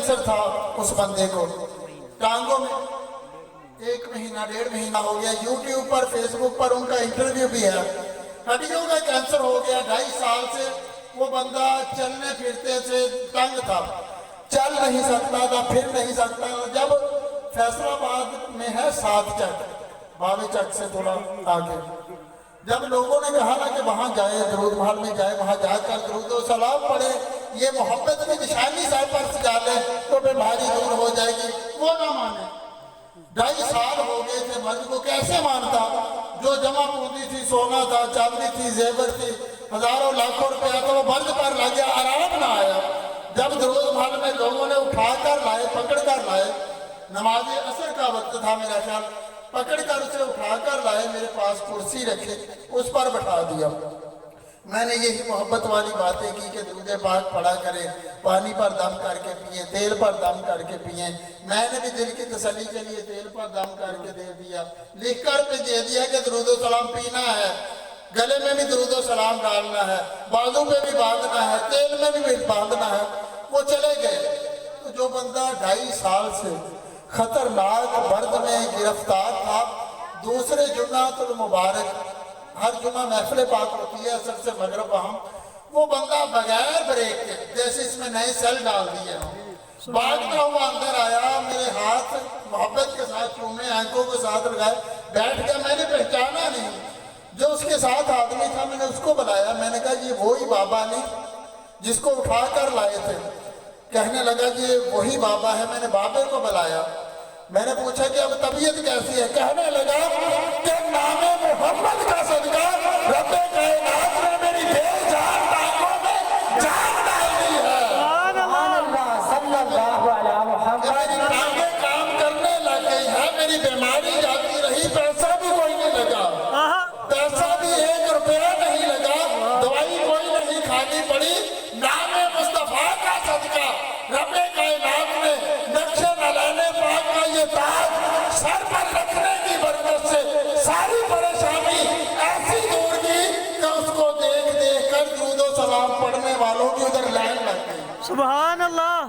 Cancer تھا اس بندے کو ٹانگوں میں، 1 مہینہ 1.5 مہینہ ہو گیا، یوٹیوب پر فیس بک پر ان کا انٹرویو بھی ہے، ہڈیوں کا کینسر ہو گیا، 2.5 سال سے وہ بندہ چلنے پھرتے سے تنگ تھا، چل نہیں سکتا تھا، پھر نہیں سکتا تھا۔ جب فیصل آباد میں ہے 7 چک، باوی چک سے تھوڑا آگے، جب لوگوں نے کہا نا کہ وہاں جائے، درود محل میں جائے، وہاں جا کر درود و سلام پڑھے، یہ محبت کی نشانی سر پر سجا لے تو بیماری دور ہو جائے گی، وہ نہ مانے۔ 2.5 سال ہو گئے تھے، مرض کو کیسے مانتا؟ جو جمع پونجی تھی، سونا تھا، چاندی تھی، زیور تھی، ہزاروں لاکھوں روپیہ تو وہ مرض پر لگ گیا، آرام نہ آیا۔ جب درود محل میں لوگوں نے اٹھا کر لائے، پکڑ کر لائے، نماز عصر کا وقت تھا میرا خیال، پکڑ کر اسے اٹھا کر لائے، میرے پاس کرسی رکھے، اس پر بٹھا دیا۔ میں نے یہی محبت والی باتیں کی کہ درود پاک پڑھا کرے، پانی پر دم کر کے پئیں، تیل پر دم کر کے پئیں۔ میں نے بھی دل کی تسلی کے لیے تیل پر دم کر کے دے دیا، لکھ کر دے دیا کہ درود و سلام پینا ہے، گلے میں بھی درود و سلام ڈالنا ہے، بازو پہ بھی باندھنا ہے، تیل میں بھی باندھنا ہے۔ وہ چلے گئے۔ تو جو بندہ 2.5 سال سے خطرناک برد میں گرفتار تھا، دوسرے جمعہ المبارک، ہر جمعہ محفل پاک ہوتی ہے اثر سے مغرب وہاں، وہ بندہ بغیر بریک کے جیسے اس میں نئے سیل ڈال دیے ہوں، بھاگتا ہوا اندر آیا، میرے ہاتھ محبت کے ساتھ چومے، آنکھوں کے ساتھ لگائے، بیٹھ گیا۔ میں نے پہچانا نہیں، جو اس کے ساتھ آدمی تھا میں نے اس کو بلایا، میں نے کہا یہ وہی بابا نہیں جس کو اٹھا کر لائے تھے؟ کہنے لگا کہ یہ وہی بابا ہے۔ میں نے بابے کو بلایا، میں نے پوچھا کہ اب طبیعت کیسی ہے؟ کہنے لگا کہ نام محمد کا صدقہ رب کائنات نے میری بے جان ٹانگوں میں جان ڈال دی ہے۔ سبحان اللہ، صلی اللہ علیہ محمد۔ میری ٹانگیں کام کرنے لگ گئی ہے، میری بیماری جاتی رہی، پیسہ بھی کوئی نہیں لگا، پیسہ بھی 1 روپیہ نہیں لگا، دوائی کوئی نہیں کھانی پڑی، نام مصطفیٰ کا صدقہ رب کائنات نے نقش نعلین پاک کا یہ تاج سر پر رکھنے کی برکت سے ساری پریشانی ایسی دور کی کہ اس کو دیکھ دیکھ کر درود و سلام پڑھنے والوں کی ادھر لائن لگ گئی۔ سبحان اللہ۔